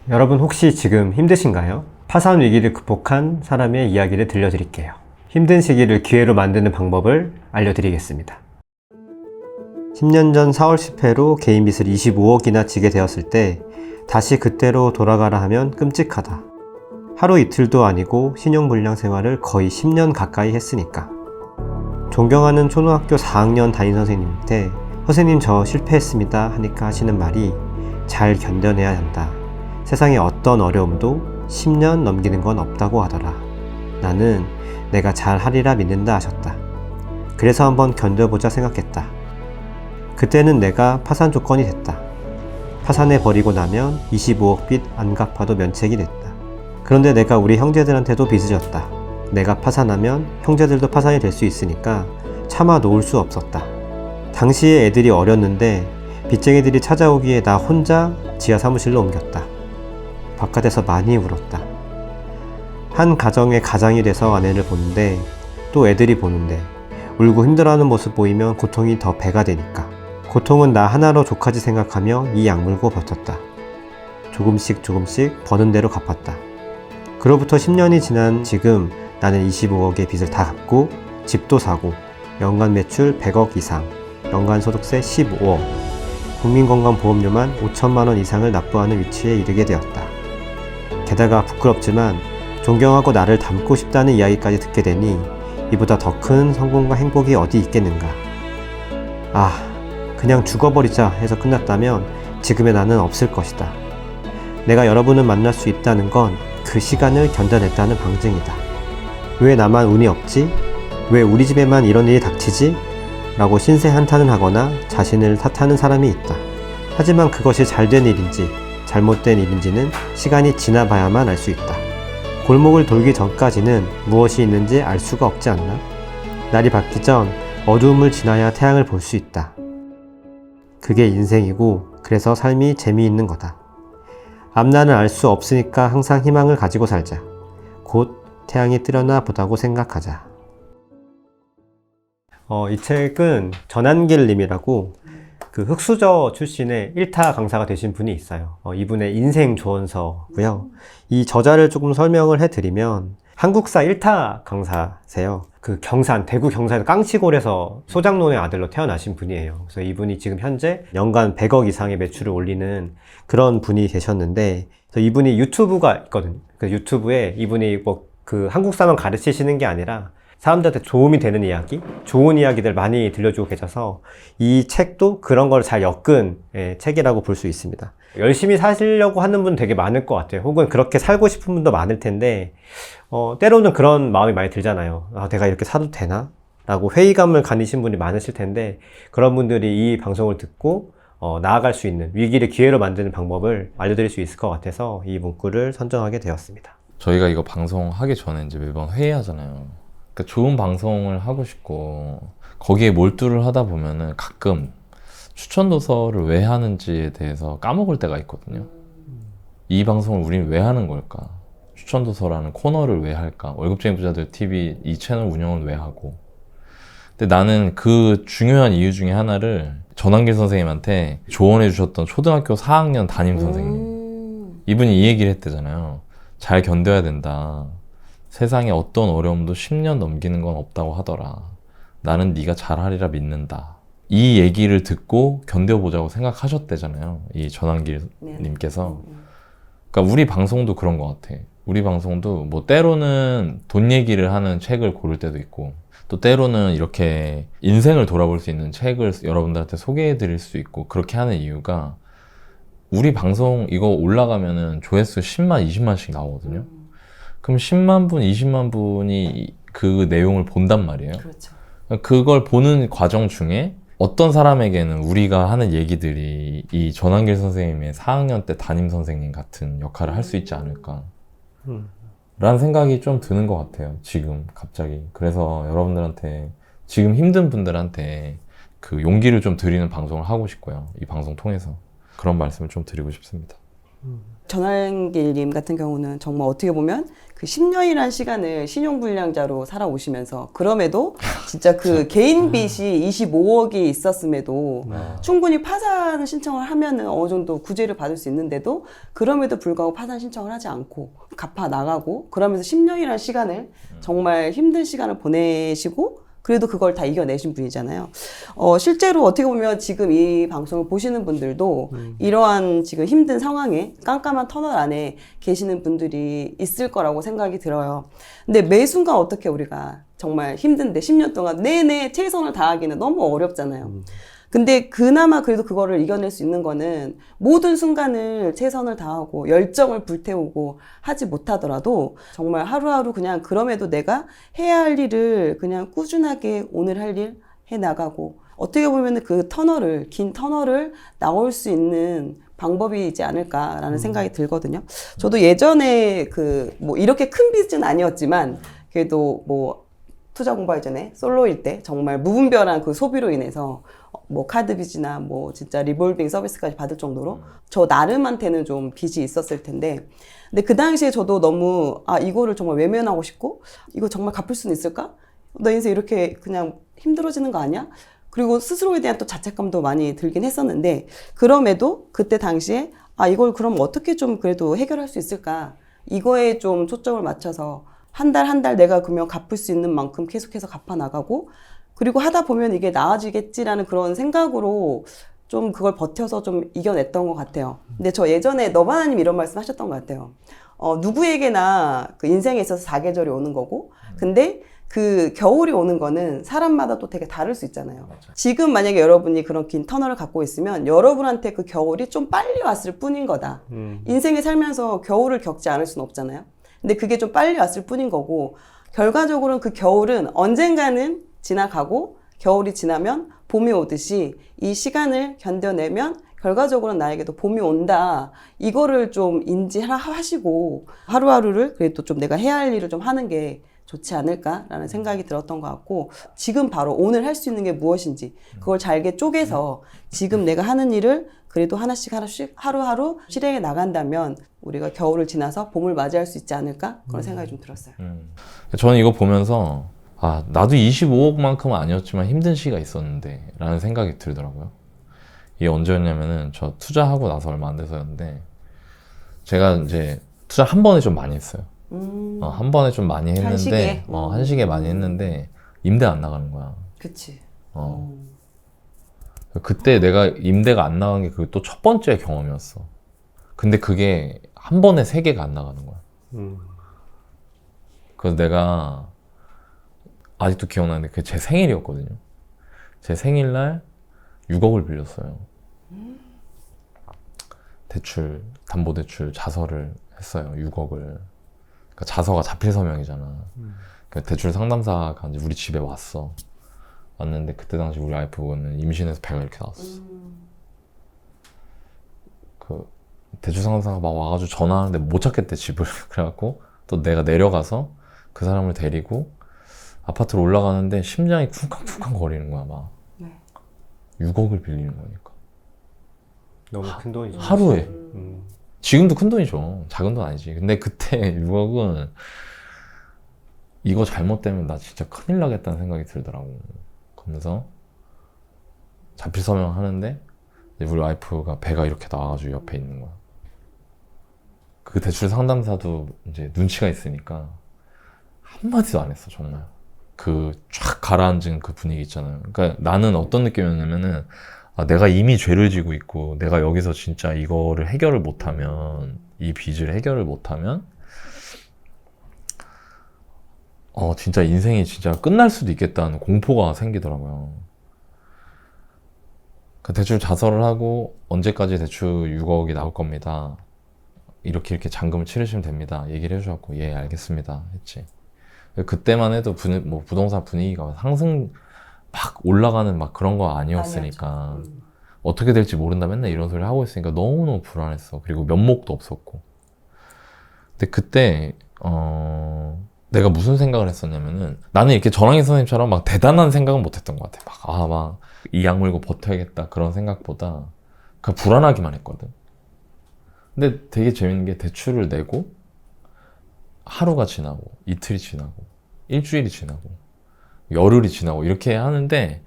여러분 혹시 지금 힘드신가요? 파산 위기를 극복한 사람의 이야기를 들려드릴게요. 힘든 시기를 기회로 만드는 방법을 알려드리겠습니다. 10년 전 4월 10회로 개인 빚을 25억이나 지게 되었을 때 다시 그때로 돌아가라 하면 끔찍하다. 하루 이틀도 아니고 신용불량 생활을 거의 10년 가까이 했으니까. 존경하는 초등학교 4학년 담임선생님한테 선생님 저 실패했습니다 하니까 하시는 말이 잘 견뎌내야 한다. 세상에 어떤 어려움도 10년 넘기는 건 없다고 하더라. 나는 내가 잘 하리라 믿는다 하셨다. 그래서 한번 견뎌보자 생각했다. 그때는 내가 파산 조건이 됐다. 파산해버리고 나면 25억 빚 안 갚아도 면책이 됐다. 그런데 내가 우리 형제들한테도 빚을 졌다. 내가 파산하면 형제들도 파산이 될 수 있으니까 참아 놓을 수 없었다. 당시에 애들이 어렸는데 빚쟁이들이 찾아오기에 나 혼자 지하 사무실로 옮겼다. 바깥에서 많이 울었다. 한 가정의 가장이 돼서 아내를 보는데 또 애들이 보는데 울고 힘들어하는 모습 보이면 고통이 더 배가 되니까 고통은 나 하나로 족하지 생각하며 이 약물고 버텼다. 조금씩 버는 대로 갚았다. 그로부터 10년이 지난 지금 나는 25억의 빚을 다 갚고 집도 사고 연간 매출 100억 이상, 연간 소득세 15억, 국민건강보험료만 5천만 원 이상을 납부하는 위치에 이르게 되었다. 게다가 부끄럽지만 존경하고 나를 닮고 싶다는 이야기까지 듣게 되니 이보다 더 큰 성공과 행복이 어디 있겠는가. 그냥 죽어버리자 해서 끝났다면 지금의 나는 없을 것이다. 내가 여러분을 만날 수 있다는 건 그 시간을 견뎌냈다는 방증이다. 왜 나만 운이 없지? 왜 우리 집에만 이런 일이 닥치지? 라고 신세 한탄을 하거나 자신을 탓하는 사람이 있다. 하지만 그것이 잘된 일인지 잘못된 일인지는 시간이 지나봐야만 알 수 있다. 골목을 돌기 전까지는 무엇이 있는지 알 수가 없지 않나? 날이 밝기 전 어두움을 지나야 태양을 볼 수 있다. 그게 인생이고 그래서 삶이 재미있는 거다. 앞날은 알 수 없으니까 항상 희망을 가지고 살자. 곧 태양이 뜨려나 보다고 생각하자. 이 책은 전한길 님이라고 그 흑수저 출신의 1타 강사가 되신 분이 있어요. 이분의 인생 조언서고요. 이 저자를 조금 설명을 해드리면 한국사 1타 강사세요. 그 대구 경산에서 깡치골에서 소장농의 아들로 태어나신 분이에요. 그래서 이분이 지금 현재 연간 100억 이상의 매출을 올리는 그런 분이 계셨는데, 그래서 이분이 유튜브가 있거든요. 그 유튜브에 이분이 그 한국사만 가르치시는 게 아니라 사람들한테 도움이 되는 이야기, 좋은 이야기들 많이 들려주고 계셔서 이 책도 그런 걸 잘 엮은 책이라고 볼 수 있습니다. 열심히 사시려고 하는 분 되게 많을 것 같아요. 혹은 그렇게 살고 싶은 분도 많을 텐데 때로는 그런 마음이 많이 들잖아요. 내가 이렇게 사도 되나? 라고 회의감을 가지신 분이 많으실 텐데 그런 분들이 이 방송을 듣고 나아갈 수 있는 위기를 기회로 만드는 방법을 알려드릴 수 있을 것 같아서 이 문구를 선정하게 되었습니다. 저희가 이거 방송하기 전에 이제 매번 회의하잖아요. 그러니까 좋은 방송을 하고 싶고 거기에 몰두를 하다 보면은 가끔 추천 도서를 왜 하는지에 대해서 까먹을 때가 있거든요. 이 방송을 우리는 왜 하는 걸까? 추천 도서라는 코너를 왜 할까? 월급쟁이 부자들 TV 이 채널 운영은 왜 하고? 근데 나는 그 중요한 이유 중에 하나를 전한길 선생님한테 조언해 주셨던 초등학교 4학년 담임 선생님, 이분이 이 얘기를 했대잖아요. 잘 견뎌야 된다. 세상에 어떤 어려움도 10년 넘기는 건 없다고 하더라. 나는 네가 잘하리라 믿는다. 이 얘기를 듣고 견뎌보자고 생각하셨대잖아요. 이 전한길 님께서. 그러니까 우리 방송도 그런 것 같아. 우리 방송도 뭐 때로는 돈 얘기를 하는 책을 고를 때도 있고 또 때로는 이렇게 인생을 돌아볼 수 있는 책을 여러분들한테 소개해 드릴 수 있고 그렇게 하는 이유가 우리 방송 이거 올라가면은 조회수 10만, 20만씩 나오거든요. 그럼 10만 분, 20만 분이 그 내용을 본단 말이에요. 그렇죠. 그걸 보는 과정 중에 어떤 사람에게는 우리가 하는 얘기들이 이 전한길 선생님의 4학년 때 담임 선생님 같은 역할을 할 수 있지 않을까 라는 생각이 좀 드는 것 같아요. 지금 갑자기. 그래서 여러분들한테 지금 힘든 분들한테 그 용기를 좀 드리는 방송을 하고 싶고요. 이 방송 통해서 그런 말씀을 좀 드리고 싶습니다. 전환길님 같은 경우는 정말 어떻게 보면 그 10년이라는 시간을 신용불량자로 살아오시면서 그럼에도 진짜 그 개인 빚이 25억이 있었음에도 충분히 파산 신청을 하면은 어느 정도 구제를 받을 수 있는데도 그럼에도 불구하고 파산 신청을 하지 않고 갚아 나가고 그러면서 10년이라는 시간을 정말 힘든 시간을 보내시고 그래도 그걸 다 이겨내신 분이잖아요. 실제로 어떻게 보면 지금 이 방송을 보시는 분들도 이러한 지금 힘든 상황에 깜깜한 터널 안에 계시는 분들이 있을 거라고 생각이 들어요. 근데 매 순간 어떻게 우리가 정말 힘든데 10년 동안 내내 최선을 다하기는 너무 어렵잖아요. 근데 그나마 그래도 그거를 이겨낼 수 있는 거는 모든 순간을 최선을 다하고 열정을 불태우고 하지 못하더라도 정말 하루하루 그냥 그럼에도 내가 해야 할 일을 그냥 꾸준하게 오늘 할 일 해나가고 어떻게 보면 그 터널을, 긴 터널을 나올 수 있는 방법이지 않을까라는 생각이 들거든요. 저도 예전에 뭐 이렇게 큰 빚은 아니었지만 그래도 뭐 투자 공부하기 전에 솔로일 때 정말 무분별한 그 소비로 인해서 뭐 카드 빚이나 뭐 진짜 리볼빙 서비스까지 받을 정도로 저 나름한테는 좀 빚이 있었을 텐데 근데 그 당시에 저도 너무 이거를 정말 외면하고 싶고 이거 정말 갚을 수는 있을까? 너 인생 이렇게 그냥 힘들어지는 거 아니야? 그리고 스스로에 대한 또 자책감도 많이 들긴 했었는데 그럼에도 그때 당시에 이걸 그럼 어떻게 좀 그래도 해결할 수 있을까? 이거에 좀 초점을 맞춰서 한 달 한 달 내가 그러면 갚을 수 있는 만큼 계속해서 갚아 나가고 그리고 하다 보면 이게 나아지겠지라는 그런 생각으로 좀 그걸 버텨서 좀 이겨냈던 것 같아요. 근데 저 예전에 너바나님 이런 말씀 하셨던 것 같아요. 누구에게나 그 인생에 있어서 사계절이 오는 거고 근데 그 겨울이 오는 거는 사람마다 또 되게 다를 수 있잖아요. 맞아. 지금 만약에 여러분이 그런 긴 터널을 갖고 있으면 여러분한테 그 겨울이 좀 빨리 왔을 뿐인 거다. 인생에 살면서 겨울을 겪지 않을 수는 없잖아요. 근데 그게 좀 빨리 왔을 뿐인 거고 결과적으로는 그 겨울은 언젠가는 지나가고 겨울이 지나면 봄이 오듯이 이 시간을 견뎌내면 결과적으로는 나에게도 봄이 온다. 이거를 좀 인지하시고 하루하루를 그래도 좀 내가 해야 할 일을 좀 하는 게 좋지 않을까라는 생각이 들었던 것 같고 지금 바로 오늘 할 수 있는 게 무엇인지 그걸 잘게 쪼개서 지금 내가 하는 일을 그래도 하나씩 하루하루 실행해 나간다면 우리가 겨울을 지나서 봄을 맞이할 수 있지 않을까 그런 생각이 좀 들었어요. 저는 이거 보면서 나도 25억만큼은 아니었지만 힘든 시기가 있었는데 라는 생각이 들더라고요. 이게 언제였냐면은 저 투자하고 나서 얼마 안 돼서였는데 제가 이제 투자 한 번에 좀 많이 했어요. 한 번에 좀 많이 했는데 한시기에? 한시기에 많이 했는데 임대 안 나가는 거야. 그치. 그때 내가 임대가 안 나간 게 그게 또 첫 번째 경험이었어. 근데 그게 한 번에 3개가 안 나가는 거야. 그래서 내가 아직도 기억나는데 그게 제 생일이었거든요. 제 생일날 6억을 빌렸어요. 대출, 담보대출 자서를 했어요. 6억을. 그러니까 자서가 자필 서명이잖아. 그러니까 대출 상담사가 이제 우리 집에 왔는데 그때 당시 우리 와이프는 임신해서 배가 이렇게 나왔어. 그 대출 상담사가 막 와가지고 전화하는데 못 찾겠대 집을. 그래갖고 또 내가 내려가서 그 사람을 데리고 아파트로 올라가는데 심장이 쿵쾅쿵쾅 거리는 거야 막. 네. 6억을 빌리는 거니까. 너무 큰 돈이죠. 하루에. 지금도 큰 돈이죠. 작은 돈 아니지. 근데 그때 6억은 이거 잘못되면 나 진짜 큰일 나겠다는 생각이 들더라고. 그러면서 자필 서명하는데 우리 와이프가 배가 이렇게 나와가지고 옆에 있는 거야. 그 대출 상담사도 이제 눈치가 있으니까 한마디도 안 했어 정말. 그 쫙 가라앉은 그 분위기 있잖아요. 그러니까 나는 어떤 느낌이었냐면은 내가 이미 죄를 지고 있고 내가 여기서 진짜 이거를 해결을 못하면 이 빚을 해결을 못하면 진짜 인생이 진짜 끝날 수도 있겠다는 공포가 생기더라고요. 그 대출 자서를 하고 언제까지 대출 6억이 나올 겁니다. 이렇게 잔금을 치르시면 됩니다. 얘기를 해주셨고 예 알겠습니다 했지. 그때만 해도 부동산 분위기가 상승 막 올라가는 막 그런 거 아니었으니까 어떻게 될지 모른다 맨날 이런 소리 하고 있으니까 너무너무 불안했어. 그리고 면목도 없었고. 근데 그때 내가 무슨 생각을 했었냐면은 나는 이렇게 전환기 선생님처럼 막 대단한 생각은 못했던 것 같아. 막 이 약 물고 버텨야겠다 그런 생각보다 그냥 불안하기만 했거든. 근데 되게 재밌는 게 대출을 내고 하루가 지나고 이틀이 지나고 일주일이 지나고 열흘이 지나고 이렇게 하는데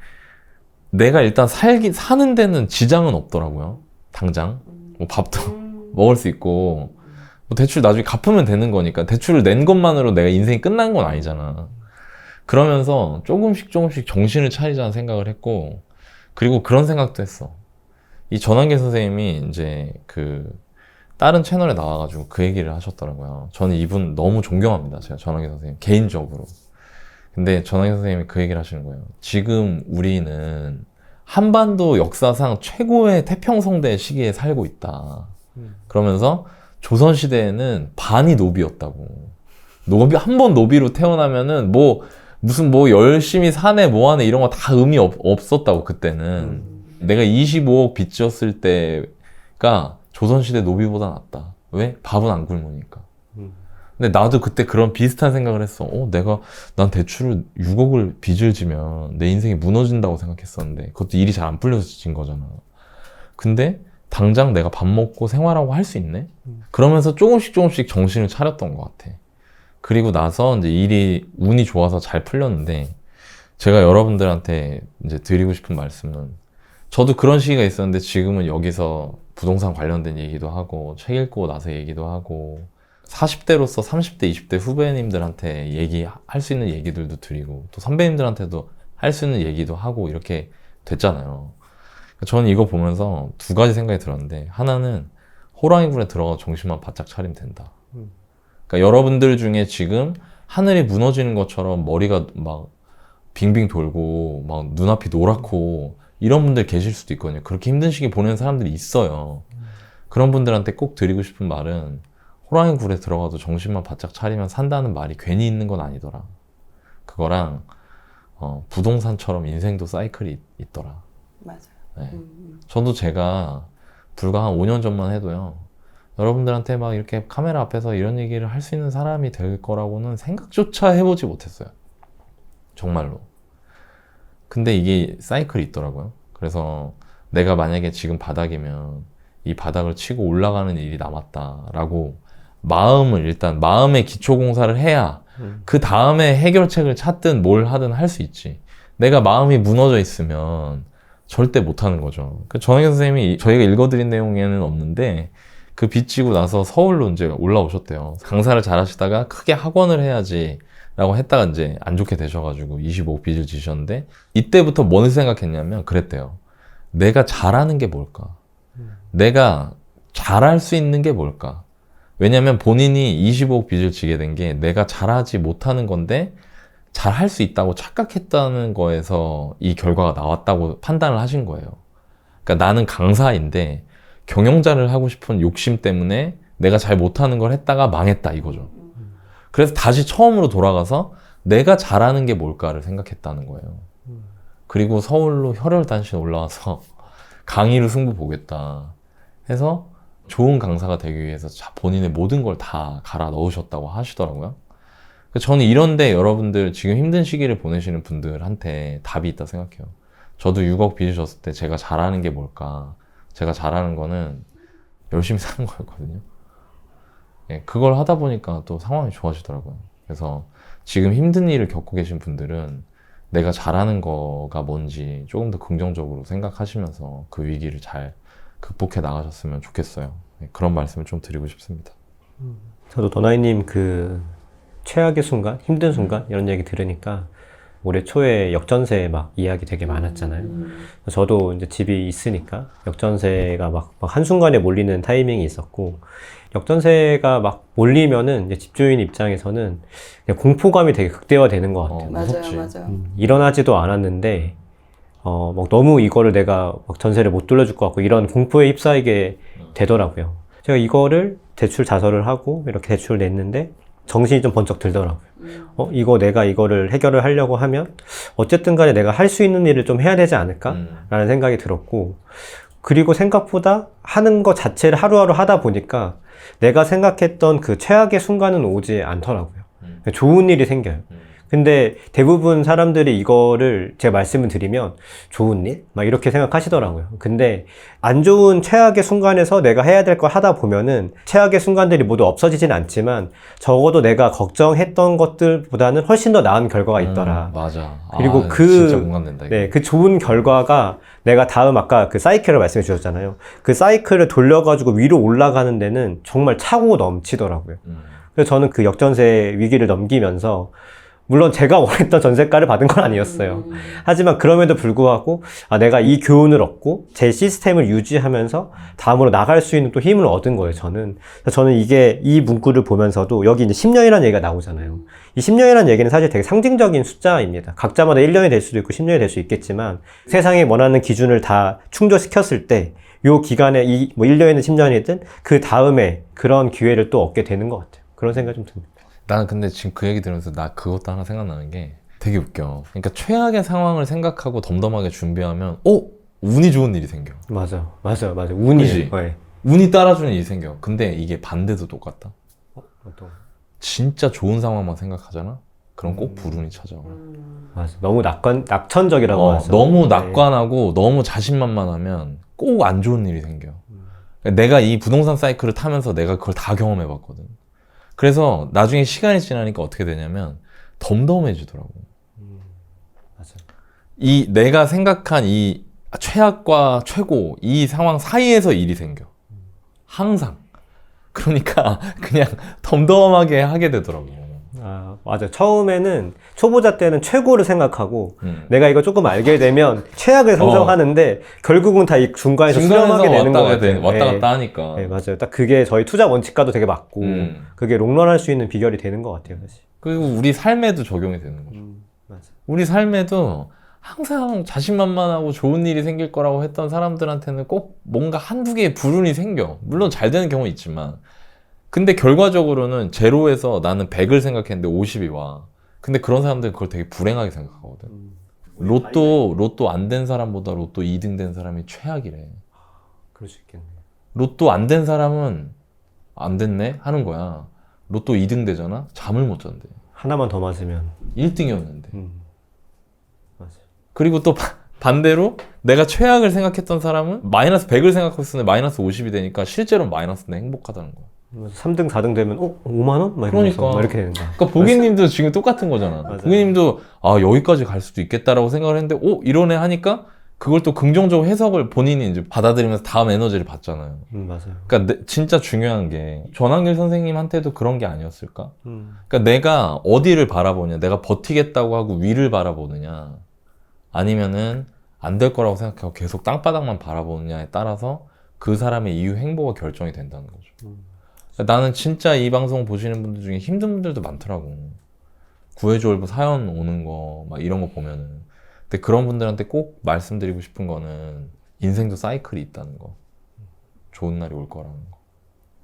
내가 일단 사는 데는 지장은 없더라고요. 당장 뭐 밥도 먹을 수 있고 뭐 대출 나중에 갚으면 되는 거니까 대출을 낸 것만으로 내가 인생이 끝난 건 아니잖아. 그러면서 조금씩 정신을 차리자는 생각을 했고, 그리고 그런 생각도 했어. 이 전환계 선생님이 이제 그 다른 채널에 나와가지고 그 얘기를 하셨더라고요. 저는 이분 너무 존경합니다. 제가 전환계 선생님 개인적으로. 근데 전환계 선생님이 그 얘기를 하시는 거예요. 지금 우리는 한반도 역사상 최고의 태평성대 시기에 살고 있다. 그러면서 조선시대에는 반이 노비였다고. 한 번 노비로 태어나면은 무슨 열심히 사네 뭐하네 이런 거 다 의미 없었다고 그때는. 내가 25억 빚 지었을 때가 조선시대 노비보다 낫다. 왜? 밥은 안 굶으니까. 근데 나도 그때 그런 비슷한 생각을 했어. 난 대출을 6억을 빚을 지면 내 인생이 무너진다고 생각했었는데 그것도 일이 잘 안 풀려서 진 거잖아. 근데 당장 내가 밥 먹고 생활하고 할 수 있네? 그러면서 조금씩 정신을 차렸던 것 같아. 그리고 나서 이제 운이 좋아서 잘 풀렸는데, 제가 여러분들한테 이제 드리고 싶은 말씀은, 저도 그런 시기가 있었는데 지금은 여기서 부동산 관련된 얘기도 하고 책 읽고 나서 얘기도 하고 40대로서 30대, 20대 후배님들한테 얘기할 수 있는 얘기들도 드리고 또 선배님들한테도 할 수 있는 얘기도 하고 이렇게 됐잖아요. 저는 이거 보면서 두 가지 생각이 들었는데, 하나는 호랑이 굴에 들어가 정신만 바짝 차리면 된다. 그러니까 여러분들 중에 지금 하늘이 무너지는 것처럼 머리가 막 빙빙 돌고 막 눈앞이 노랗고 이런 분들 계실 수도 있거든요. 그렇게 힘든 시기 보내는 사람들이 있어요. 그런 분들한테 꼭 드리고 싶은 말은, 호랑이 굴에 들어가도 정신만 바짝 차리면 산다는 말이 괜히 있는 건 아니더라. 그거랑 부동산처럼 인생도 사이클이 있더라. 맞아요. 네. 저도 제가 불과 한 5년 전만 해도요, 여러분들한테 막 이렇게 카메라 앞에서 이런 얘기를 할 수 있는 사람이 될 거라고는 생각조차 해보지 못했어요. 정말로. 근데 이게 사이클이 있더라고요. 그래서 내가 만약에 지금 바닥이면 이 바닥을 치고 올라가는 일이 남았다라고 마음의 기초 공사를 해야 그 다음에 해결책을 찾든 뭘 하든 할 수 있지. 내가 마음이 무너져 있으면 절대 못 하는 거죠. 전학계 선생님이 저희가 읽어드린 내용에는 없는데, 그 빚 지고 나서 서울로 이제 올라오셨대요. 강사를 잘 하시다가 크게 학원을 해야지 라고 했다가 이제 안 좋게 되셔가지고 25억 빚을 지셨는데, 이때부터 뭘 생각했냐면 그랬대요. 내가 잘하는 게 뭘까? 내가 잘할 수 있는 게 뭘까? 왜냐면 본인이 25억 빚을 지게 된 게 내가 잘하지 못하는 건데 잘할 수 있다고 착각했다는 거에서 이 결과가 나왔다고 판단을 하신 거예요. 그러니까 나는 강사인데 경영자를 하고 싶은 욕심 때문에 내가 잘 못하는 걸 했다가 망했다 이거죠. 그래서 다시 처음으로 돌아가서 내가 잘하는 게 뭘까를 생각했다는 거예요. 그리고 서울로 혈혈단신 올라와서 강의로 승부 보겠다 해서 좋은 강사가 되기 위해서 본인의 모든 걸 다 갈아 넣으셨다고 하시더라고요. 저는 이런데 여러분들 지금 힘든 시기를 보내시는 분들한테 답이 있다 생각해요. 저도 6억 빚으셨을 때 제가 잘하는 게 뭘까? 제가 잘하는 거는 열심히 사는 거였거든요. 예, 그걸 하다 보니까 또 상황이 좋아지더라고요. 그래서 지금 힘든 일을 겪고 계신 분들은 내가 잘하는 거가 뭔지 조금 더 긍정적으로 생각하시면서 그 위기를 잘 극복해 나가셨으면 좋겠어요. 네, 그런 말씀을 좀 드리고 싶습니다. 저도 도나이님 그 최악의 순간, 힘든 순간 이런 얘기 들으니까 올해 초에 역전세 막 이야기 되게 많았잖아요. 저도 이제 집이 있으니까 역전세가 막 한순간에 몰리는 타이밍이 있었고, 역전세가 막 몰리면은 이제 집주인 입장에서는 그냥 공포감이 되게 극대화되는 것 같아요. 무섭지. 맞아요. 일어나지도 않았는데 막 너무 이거를 내가 막 전세를 못 돌려줄 것 같고 이런 공포에 휩싸이게 되더라고요. 제가 이거를 대출 자설을 하고 이렇게 대출을 냈는데 정신이 좀 번쩍 들더라고요. 내가 이거를 해결을 하려고 하면 어쨌든 간에 내가 할 수 있는 일을 좀 해야 되지 않을까? 라는 생각이 들었고, 그리고 생각보다 하는 것 자체를 하루하루 하다 보니까 내가 생각했던 그 최악의 순간은 오지 않더라고요. 좋은 일이 생겨요. 근데 대부분 사람들이 이거를 제가 말씀을 드리면 좋은 일? 막 이렇게 생각하시더라고요. 근데 안 좋은 최악의 순간에서 내가 해야 될 걸 하다 보면은 최악의 순간들이 모두 없어지진 않지만 적어도 내가 걱정했던 것들보다는 훨씬 더 나은 결과가 있더라. 맞아. 그리고 진짜 공감된다. 이거. 네, 그 좋은 결과가 내가 다음 아까 그 사이클을 말씀해 주셨잖아요. 그 사이클을 돌려가지고 위로 올라가는 데는 정말 차고 넘치더라고요. 그래서 저는 그 역전세 위기를 넘기면서 물론 제가 원했던 전세가를 받은 건 아니었어요. 하지만 그럼에도 불구하고 내가 이 교훈을 얻고 제 시스템을 유지하면서 다음으로 나갈 수 있는 또 힘을 얻은 거예요, 저는. 그래서 저는 이게 이 문구를 보면서도 여기 이제 10년이라는 얘기가 나오잖아요. 이 10년이라는 얘기는 사실 되게 상징적인 숫자입니다. 각자마다 1년이 될 수도 있고 10년이 될 수 있겠지만 세상이 원하는 기준을 다 충족시켰을 때 요 기간에 이 뭐 1년이든 10년이든 그 다음에 그런 기회를 또 얻게 되는 것 같아요. 그런 생각이 좀 듭니다. 나는 근데 지금 그 얘기 들으면서 나 그것도 하나 생각나는 게 되게 웃겨. 그러니까 최악의 상황을 생각하고 덤덤하게 준비하면 운이 좋은 일이 생겨. 맞아. 운이. 그치? 네. 운이 따라주는 일이 생겨. 근데 이게 반대도 똑같다. 어떤? 진짜 좋은 상황만 생각하잖아? 그럼 꼭 불운이 찾아와. 맞아. 너무 낙천적이라고 하죠. 너무 네. 낙관하고 너무 자신만만하면 꼭 안 좋은 일이 생겨. 내가 이 부동산 사이클을 타면서 내가 그걸 다 경험해봤거든. 그래서 나중에 시간이 지나니까 어떻게 되냐면 덤덤해지더라고. 맞아. 이 내가 생각한 이 최악과 최고 이 상황 사이에서 일이 생겨. 항상. 그러니까 그냥 덤덤하게 하게 되더라고. 맞아. 처음에는 초보자 때는 최고를 생각하고 내가 이거 조금 알게 되면 최악을 상정하는데 결국은 다 이 중간에서 수렴하게 되는 것 같아요. 왔다 갔다 하니까. 네, 맞아요. 딱 그게 저희 투자 원칙과도 되게 맞고 그게 롱런할 수 있는 비결이 되는 것 같아요, 사실. 그리고 우리 삶에도 적용이 되는 거죠. 맞아. 우리 삶에도 항상 자신만만하고 좋은 일이 생길 거라고 했던 사람들한테는 꼭 뭔가 한두 개의 불운이 생겨. 물론 잘 되는 경우 있지만 근데 결과적으로는 제로에서 나는 100을 생각했는데 50이 와. 근데 그런 사람들은 그걸 되게 불행하게 생각하거든. 로또 안 된 사람보다 로또 2등 된 사람이 최악이래. 그럴 수 있겠네. 로또 안 된 사람은 안 됐네? 하는 거야. 로또 2등 되잖아? 잠을 못 잔대. 하나만 더 맞으면. 1등이었는데. 맞아. 그리고 또 반대로 내가 최악을 생각했던 사람은 마이너스 100을 생각했었는데 마이너스 50이 되니까 실제로는 마이너스인데 행복하다는 거야. 3등, 4등 되면 5만 원? 막 그러니까. 막 이렇게 된다. 그러니까 보기님도 지금 똑같은 거잖아. 맞아요. 보기님도 여기까지 갈 수도 있겠다라고 생각을 했는데 이러네 하니까 그걸 또 긍정적으로 해석을 본인이 이제 받아들이면서 다음 에너지를 받잖아요. 맞아요. 그러니까 진짜 중요한 게 전환길 선생님한테도 그런 게 아니었을까? 그러니까 내가 어디를 바라보냐, 내가 버티겠다고 하고 위를 바라보느냐, 아니면은 안 될 거라고 생각하고 계속 땅바닥만 바라보느냐에 따라서 그 사람의 이후 행보가 결정이 된다는 거죠. 그러니까 나는 진짜 이 방송 보시는 분들 중에 힘든 분들도 많더라고. 구해줘 사연 오는 거 막 이런 거 보면은. 근데 그런 분들한테 꼭 말씀드리고 싶은 거는 인생도 사이클이 있다는 거. 좋은 날이 올 거라는 거.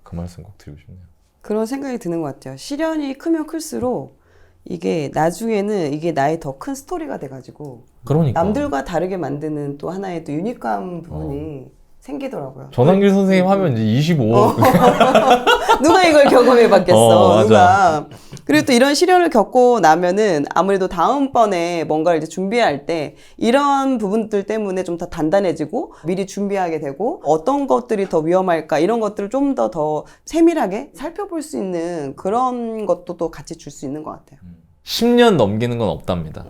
그 말씀 꼭 드리고 싶네요. 그런 생각이 드는 것 같아요. 시련이 크면 클수록 이게 나중에는 이게 나의 더 큰 스토리가 돼가지고 그러니까. 남들과 다르게 만드는 또 하나의 또 유니크한 부분이 생기더라고요. 전환길 선생님 하면 이제 25억. 누가 이걸 경험해봤겠어. 맞아. 누가. 그리고 또 이런 시련을 겪고 나면은 아무래도 다음번에 뭔가를 이제 준비할 때 이런 부분들 때문에 좀 더 단단해지고 미리 준비하게 되고 어떤 것들이 더 위험할까 이런 것들을 좀 더 세밀하게 살펴볼 수 있는 그런 것도 또 같이 줄 수 있는 것 같아요. 10년 넘기는 건 없답니다.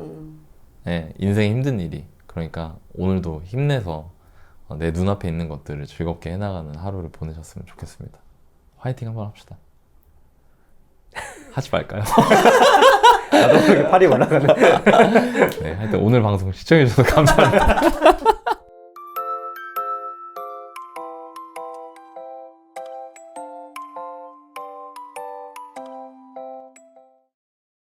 네, 인생이 힘든 일이. 그러니까 오늘도 힘내서 내 눈앞에 있는 것들을 즐겁게 해나가는 하루를 보내셨으면 좋겠습니다. 화이팅 한번 합시다. 하지 말까요? 나도 그렇게 팔이 올라가는. 네, 하여튼 오늘 방송 시청해주셔서 감사합니다.